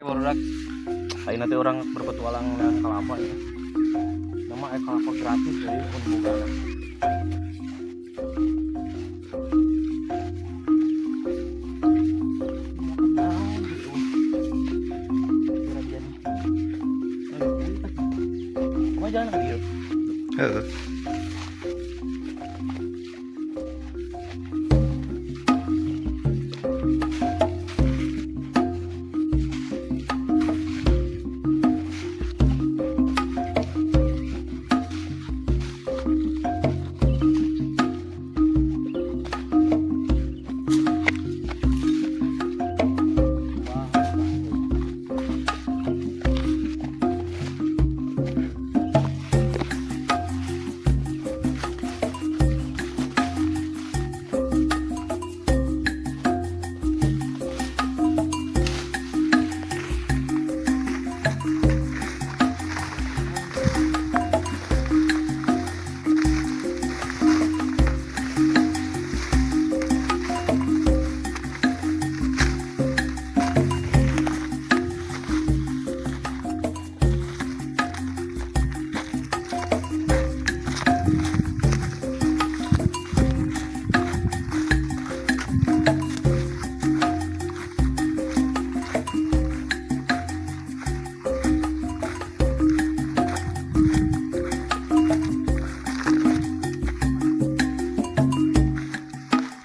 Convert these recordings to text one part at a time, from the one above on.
Barudak, lain nanti orang berpetualang dengan kelapa ya. Nama kelapa gratis dari pembukaan. Jangan kan dia.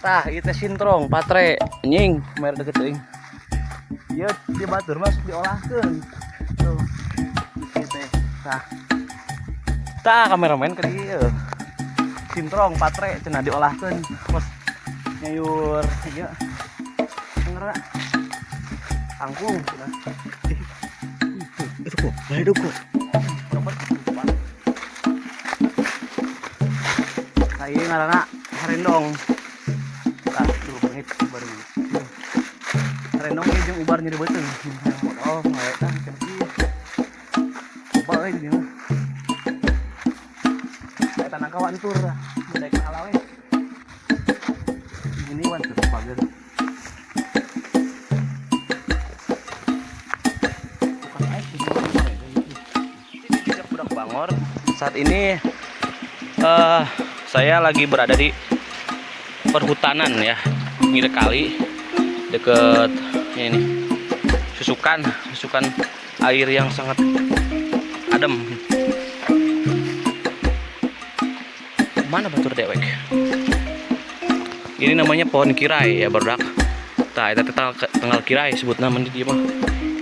Tah, itu sintrong, patre, nying, mer deket ting. Iya, di batur masuk diolahkan. Tuh, gitu. Tah, kameramen ke dia. Sintrong, patre, cina diolahkan. Terus nyayur, iya. Ngera, angkung, cina. Itu kok, hidup kok. Saya ngarana harendong. Baru renong ini yang ubar nyeri betul. Oh, nggak tahu kenapa. Coba lagi dia. Kayak tanah kawan tur, naik alawe. Ini wan tuh pagar. Ini budak Bangor. Saat ini saya lagi berada di perhutanan ya, pinggir kali deket ini susukan air yang sangat adem. Mana batur dewek? Ini namanya pohon kirai ya barudak. Tah eta tanggal kirai sebut nama di dia mah.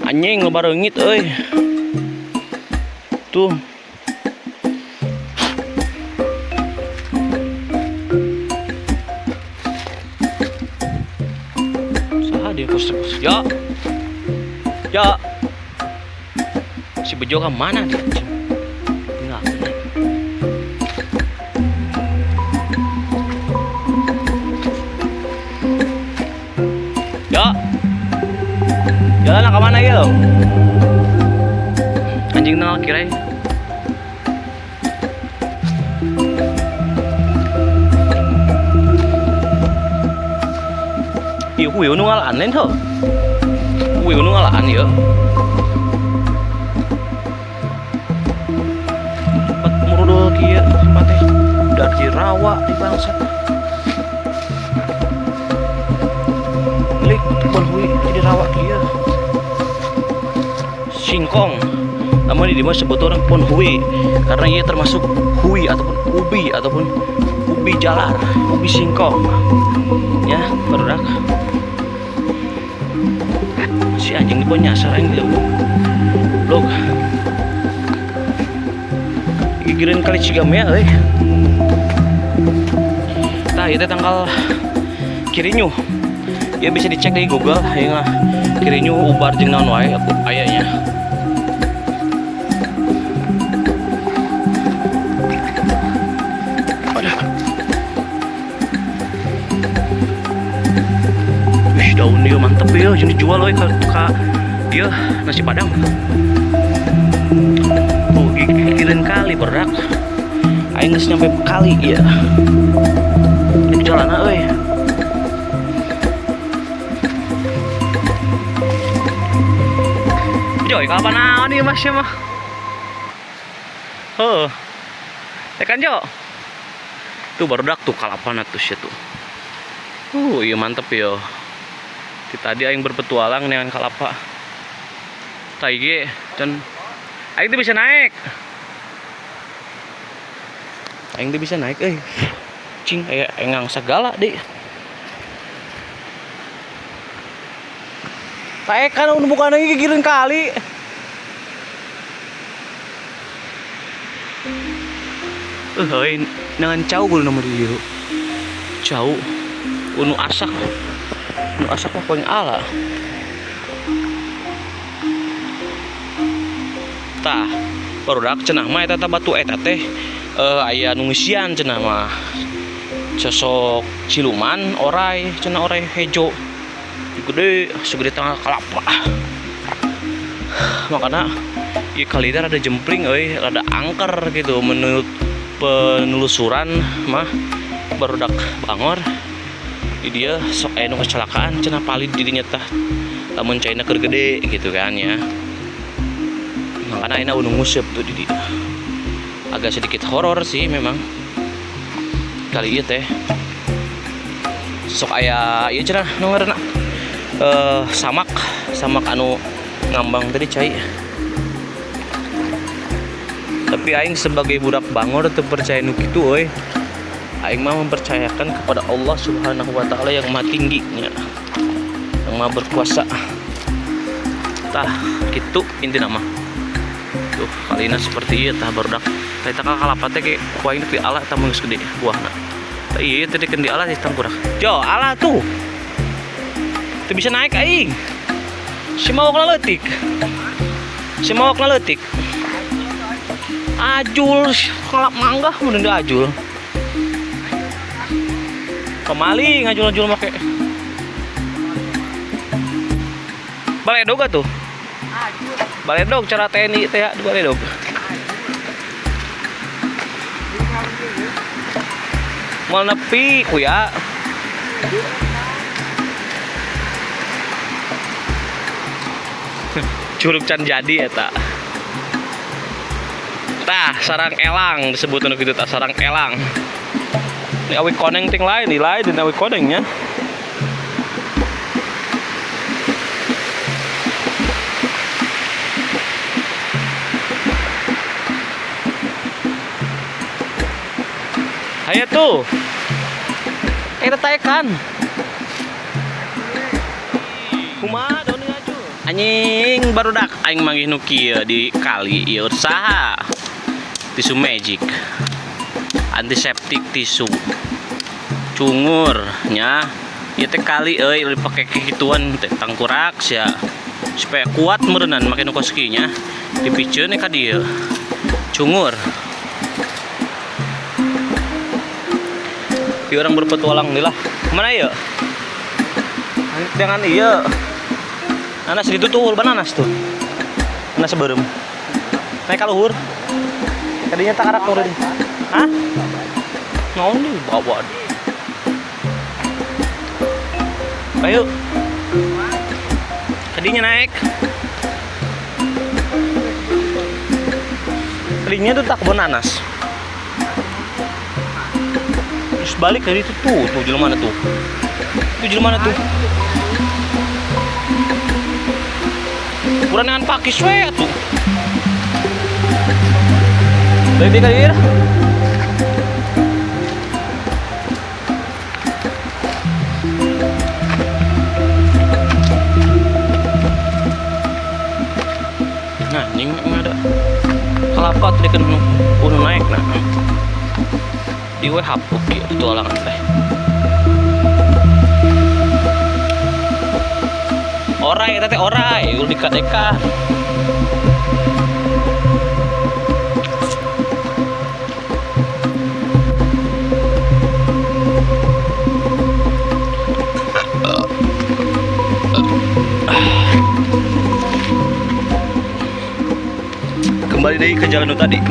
Anjing ngebareungit euy. Tuh. Dia kos ya si bejo ke mana dia nggak ya jalan ke mana ya anjing nol kira Wiu nu ngalaan lain tuh, wiu nu ngalaan ya. Tempat murudul kia tempatnya dari rawa di bangsa. Klik tukun hui jadi rawa kia. Singkong, namun ini dimana sebut orang pun hui karena ia termasuk hui ataupun ubi jalar, ubi singkong, ya barudak. Si anjing di bawah nyasar yang dia blok gigirin kali Cigamea tah itu tanggal Kirinyu ya bisa dicek di Google ya Kirinyu ubar jeung naon wae ayanya daun dia mantep ya, jadi dijual loh ke dia nasi padang. Tuh gigirin kali berak, aing geus nyampe kali ya. Di jalan euy. Joy, kalapa naon ieu Mas mah? Heuh. Tekan Jo. Tuh barudak tuh kalapana tuh sia tuh. Iya mantep ya. Tadi aing berpetualang dengan kalapa. Tai ge dan aing tuh bisa naik. Aing tuh bisa naik euy. Cing aya engang segala deh. Taek kan udah bukan lagi gigireun kali. Heuy, dengan cau kudu nama dieu. Cau unu asak. Unu asak mah paling ala. Tah, barudak cenah mah eta batu eta teh aya nu ngisian cenah mah. Sosok ciluman orai, cenah orai hejo. Gede, segede tengah kelapa. Makanya ieu kali teh rada jempling euy, rada angker gitu menurut penelusuran mah barudak Bangor. Dia sok aya nu kecelakaan cenah palid dirinya tah. Lamun caina keur gede gitu kan ya. Makanya ayeuna unu nguseup tuh di dieu. Agak sedikit horor sih memang. Kali ieu teh sok aya ieu cenah nu ngaranna samak anu ngambang tadi cai. Tapi aing sebagai budak Bangor teu percaya nu kitu euy. Aing mah mempercayakan kepada Allah Subhanahu wa taala yang Maha Tinggi nya. Yang Maha berkuasa. Tah, kitu intina mah. Tuh, kalina seperti ieu tah barudak. Eta kalapa teh ge ku aing di ala tah geus gede buahna. Tah ieu teh di ala di tangkurak. Jo, ala tuh. Teu bisa naik aing. Si maok leutik. Ajul kalap mangga mun da ajul. Kemaling ajul make. Baledog atuh. Baledog cara TNI teh baledog. Moal nepi kuya. Curug can jadi eta. Tah, sarang elang disebutna kitu tah sarang elang. Ini awi koneng ting lain, di lain dan awi konengnya. Ayo tuh. Kita taekan. Kumaha daun ngaju. Anjing barudak aing manggih nu kieu di kali ieu usaha. Tisu magic. Antiseptik tisu. Cungur nya. Ieu teh kali euy dipake kituan teh tangkurak sia. Supaya kuat meureunnan make nu koski nya. Dipikeun ka dieu. Cungur. Orang berpetualang nih lah. Mana ya? Jangan iya. Nanas di tuh bananas tuh. Nanas seberem. Naik ka luhur. Kadinya tak arak turun. Hah? Naon nih bawa. Ayo. Kadinya naik. Kadinya tuh tak kebun nanas. Terus balik dari itu tuh jelema mana tuh? Itu jelema mana tuh? Ukuran dengan pakis we tuh. Balik di kadir. Nah, ini ada kelapa tadi kan udah naik nah. Di we hapuk ya petualangan teh. Orai eta teh orai, udah deka-deka. Kembali deui ke jalan tadi.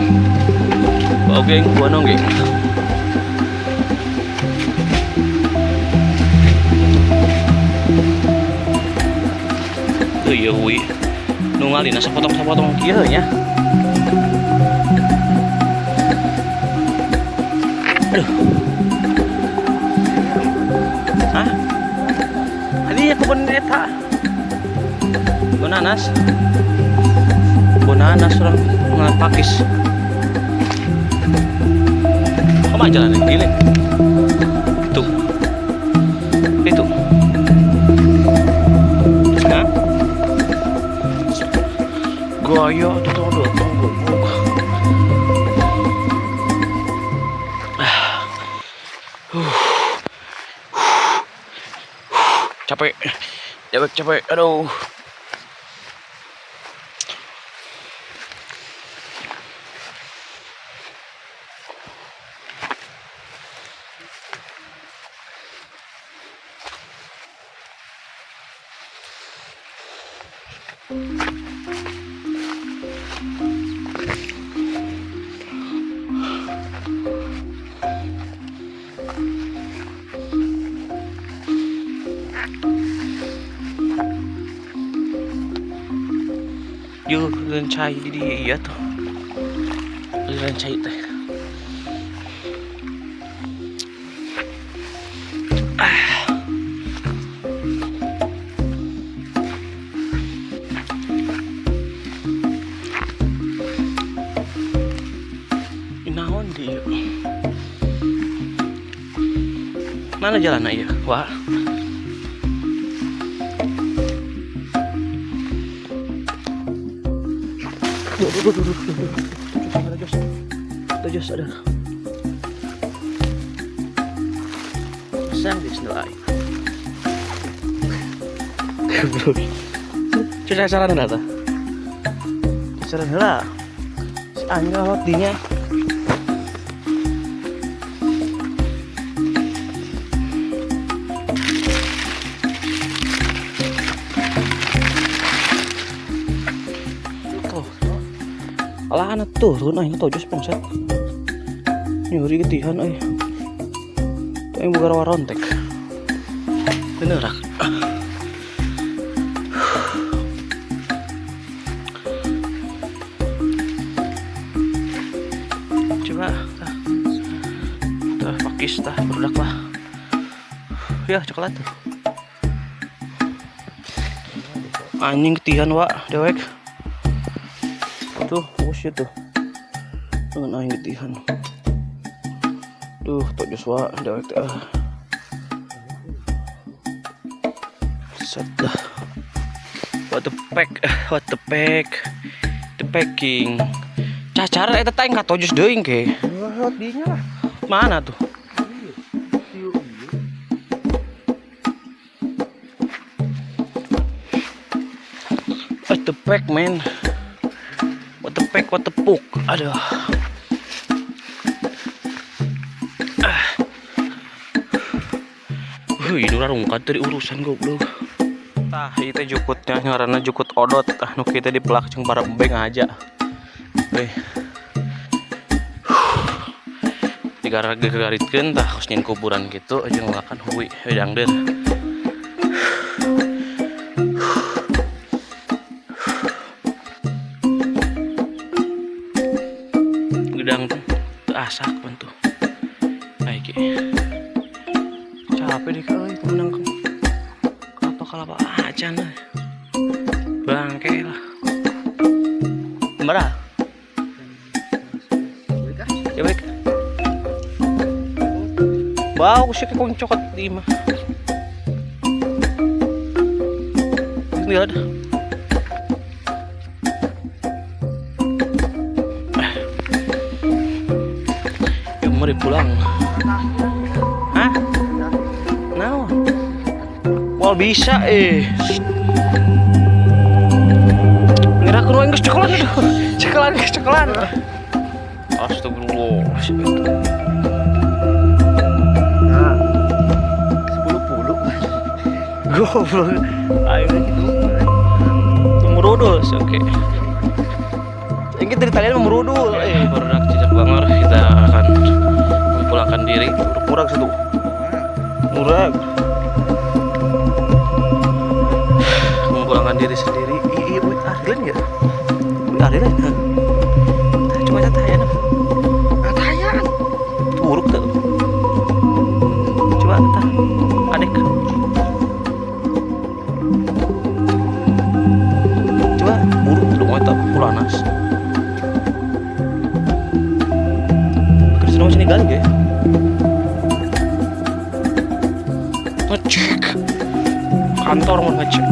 Oke, gua nonggeng. Iya wi nungalin asa potong kieu nya. Aduh. Hah? Hadiah kebun eta. Bonanas. Bonanas orang ngapakis. Kok jalan gile? Tuh. Itu. Hah? Gaya tuh. Capek, aduh. Yuk, lencai di dia tuh. Lencai teh. Naon dia? Mana jalan aja? Wah. Jos ada. Sang di sendal air. Coba cara nata. Cara nela. Si anjing awak dinya. Alah anak turun aing tojos bangsat. Nyuri ketihan euy. Tuh yang bugar warontek. Benerak. Coba tah pakis tah produk lah. Ya coklat tuh. Anjing ketihan wa dewek. Tuh, shit tuh. Dengan aing ketihan. Tuh, tok Joshua dewek teh. Set dah. What the pack. The packing. Cacar eta teh ka tojos deui ke. Hot dinya lah. Mana tuh? What the pack, man. What the puk. Aduh. Ini rungkat dari urusan goblok. Tah, itu jukutnya ngaranna jukut odot. Tah nu kita dipelak jeung para beng aja. Digaritkeun tah kos nyin kuburan gitu aja ngelakan huwi dangder. Gedang tuh asak bantu. Baik ya. Capek deh kalau itu menang kelapa aja nih. Bangke lah. Marah. Ya baik. Bau sih kayak coklat di mah. Lihat. Yuk mari pulang. Hah? Nah. Wal bisa ngira kuno geus coklat aduh. Coklat. Astagfirullah. Nah. 10 goblok. Ayo gitu. Merudul, oke. Yang kita dari talian merudul. Produk cicak bangor kita akan memulangkan diri. Murag satu. Murag. Memulangkan diri sendiri. Wih, Arilan ya? Wih, Arilan ya? Coba tata ya, Atayaan. buruk tuh. Coba tata, adek. Coba buruk tuh, mau tak pulanas. Kerja nama sini galing ya? Ngecek kantor mau ngecek.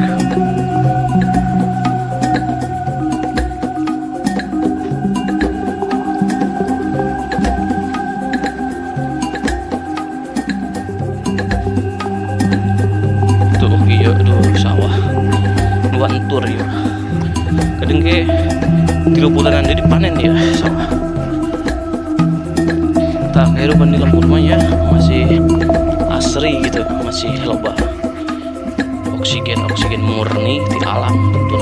Tuh iya aduh sawah dua entur ya kadang ke 3 bulanan jadi panen ya sawah tak kehidupan di Lampung rumahnya masih asri gitu, masih loba oksigen murni di alam tentu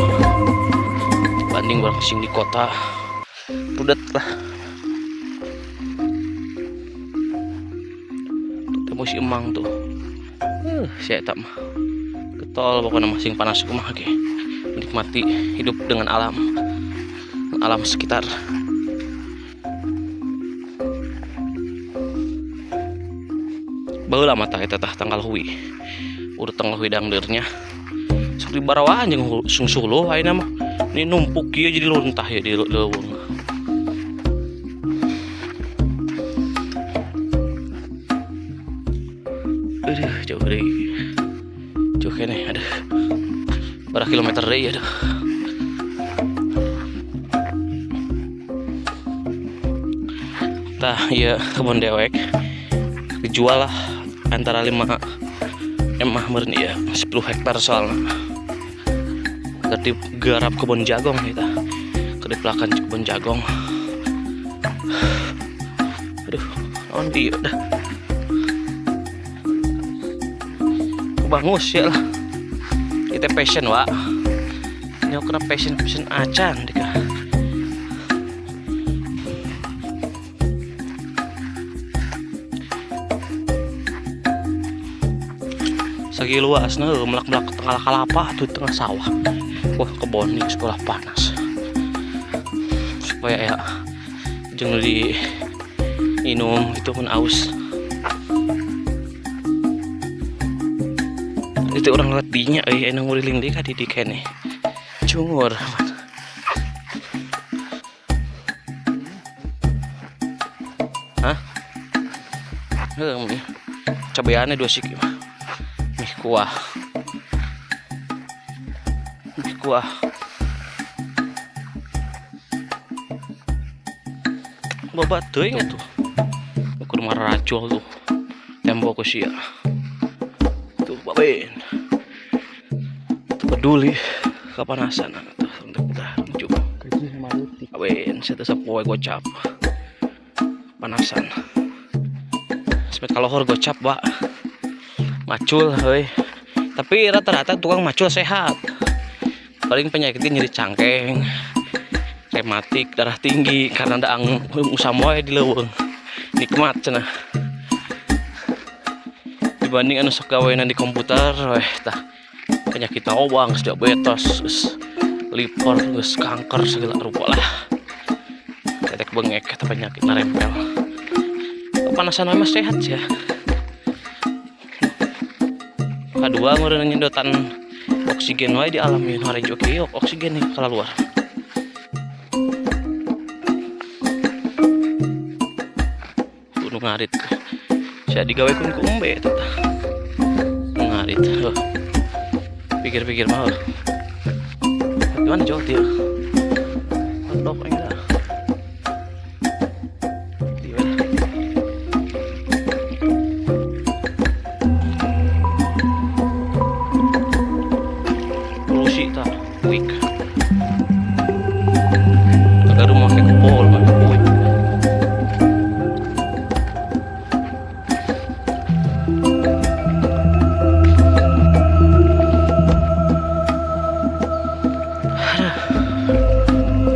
dibanding orang sing di kota rudet lah. Ketemu si emang tuh saya tak mah ketol pokoknya masing panas rumah ge menikmati hidup dengan alam sekitar. Baheula mata eta tah tanggal hui. Urut tanggal hui dangdeurnya. Sok di barawaan jeung sungsuluh ayeuna mah. Ini numpuk kieu jadi luntah ya di leuweung. Aduh, jauh deui. Jauh keneh, aduh. Berapa kilometer deui aduh. Tah, ieu kebun dewek dijual lah antara 5 emah meureun ya 10 hektar soalnya tadi garap kebun jagong kita kedipelakan kebun jagong. Aduh naon dieu dah bangus ya lah kita passion wa nyawa kena passion acan dika. Sagi luas nah melak-melak tengah kalapa tuh tengah sawah. Wah kebon nih sekolah panas supaya ya jangan di minum itu pun aus. Itu orang lewat dinya enak nguriling di kadi dikene cungur hah cabeannya 2 sik kuah babat teuing atuh ukur mah racul tuh tembok sia tuh baben tuh peduli kapanasan tuh udah coba baben saya teh sapoe gocap panasan sepet kalohor gocap Pak macul heuy. Tapi rata-rata tukang macul sehat. Paling penyakitnya nyeri cangkeng, rematik, darah tinggi karena ada usam wae di leuweung. Nikmat cenah. Dibanding anu sok gawean di komputer weh tah penyakit obang, diabetes, liver, kanker segala rupa lah. Tetek bengek eta penyakit narempel. Kepanasan mah sehat ya. Kedua ngeureun nyedotan oksigen wae di alam ieu hari oke oksigen nih kalau luar. Gunung ngarit. Saya digawekeun ku embe eta tah. Ngarit. Pikir-pikir mah. Gimana jauh dia? Dok enggak. Week. Agak rumah kayak kepol, week.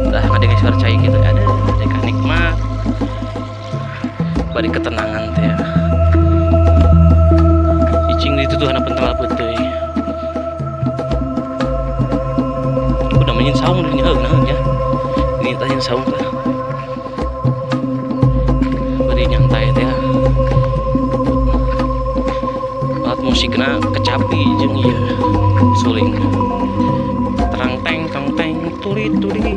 Udah ada yang suara cai gitu, ada nikmat, bari ketenangan teh. Cicing itu tuh anak penting betul. tanya saung teh. Bari nyantai teh. Alat musikna kecapi jeung ieu suling. Terang teng turi turi.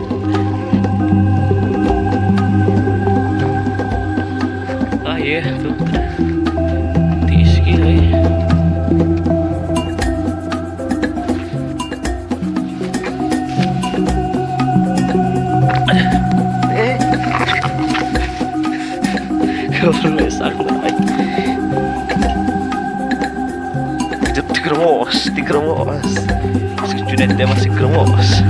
Ah iya tuh. Tiis kieu euy. Kalau santai. Digerwos. Sejunet dia masih gerwos.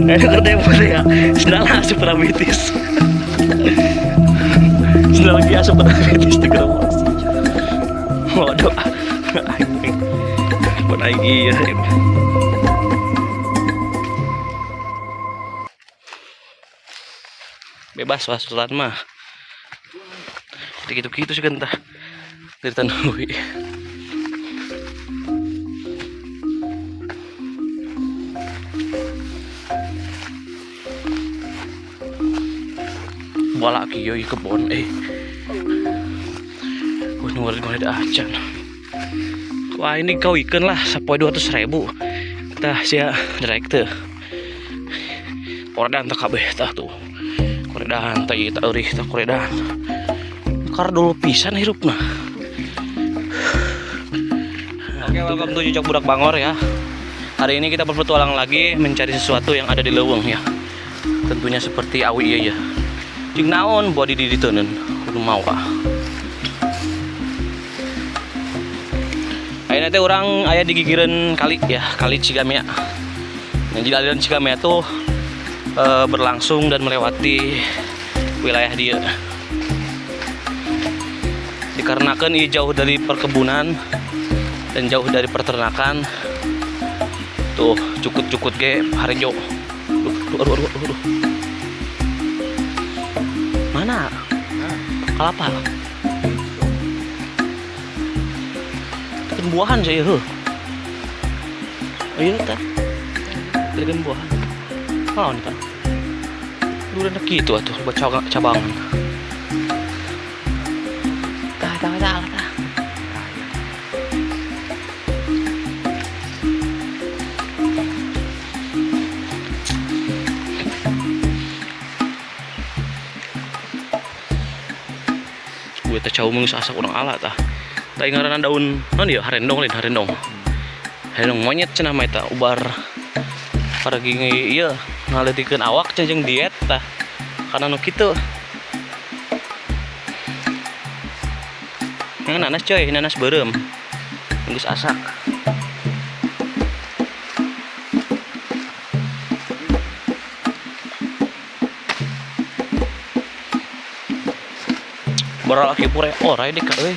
Kerja boleh ya. Sedang asup perabitis. Sedang lagi asup perabitis digerwos. Waduh. Anjing. Pun aing ieu. Bebas wasulan mah gitu-gitu sih gentah dari tanui. Bola kieu ieu kebon ngeureun acan. Wah ini kau ikan lah sapoe 200.000 tah sia direct teh. Koredan teh kabeh tah tuh. Koredan teh ieu eurih teh koredan. Kar dulu pisan hirupna. Oke, welcome to Jejak Budak Bangor ya. Hari ini kita berpetualang lagi mencari sesuatu yang ada di leuweung ya. Tentunya seperti awi ieu ya. Cing naon body di diteuneun, kudu mau kah. Ayeuna teh urang aya di gigireun kali ya, Kali Cigamea. Nah, di aliran Cigamea tuh berlangsung dan melewati wilayah dia. Dikarenakan ia jauh dari perkebunan dan jauh dari peternakan. Tuh cukut-cukut ge harejo. Aduh. Mana? Kalapa. Tekan buahan saya heuh. Oh iya tah. Tekan buahan. Oh nih kan. Duren kitu atuh baca cabangan. Tah. Gue teh cau meungeus asa urang ala tah. Tah ngaranna daun naon ieu harendong. Harendong monyet cenah mah eta ubar paragi ieu ngaleutikeun awak jeung diet tah. Kana nu kitu. Nanas coy, nanas beureum. Geus asak. Baral aki pure orai deh euy.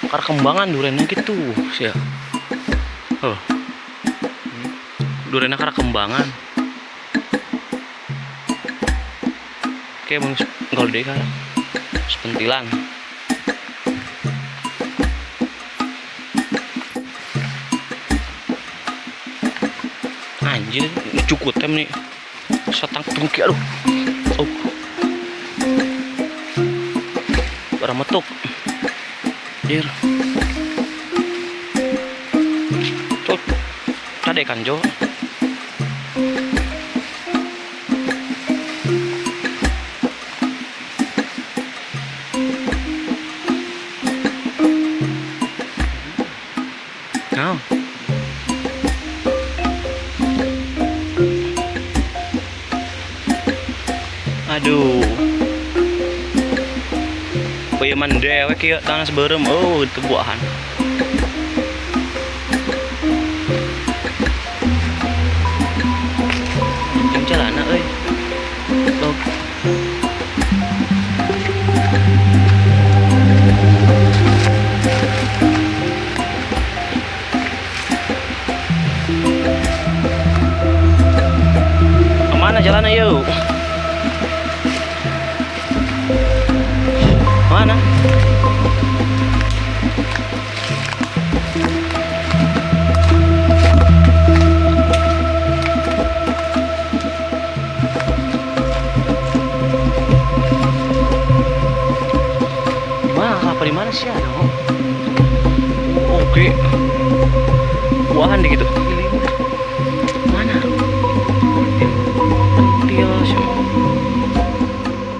Kar kembangan durenna kitu sia. Heuh. Durenna kar kembangan. Oke, mung ngol deui kan. Sepentilan. Anjir, cukut tem nih. Satang tungki aduh. Oh. Barang metuk. Jir. Cuk. Tade kan Jo. Nào. Aduh. Peuyeman dewe kieu tanas beureum itu buahan. Jeung calana euy. Tuh. Kemana jalan yuk? Mana? apa di mana sih ada? Oke. Buahan deh gitu. Gigi lima.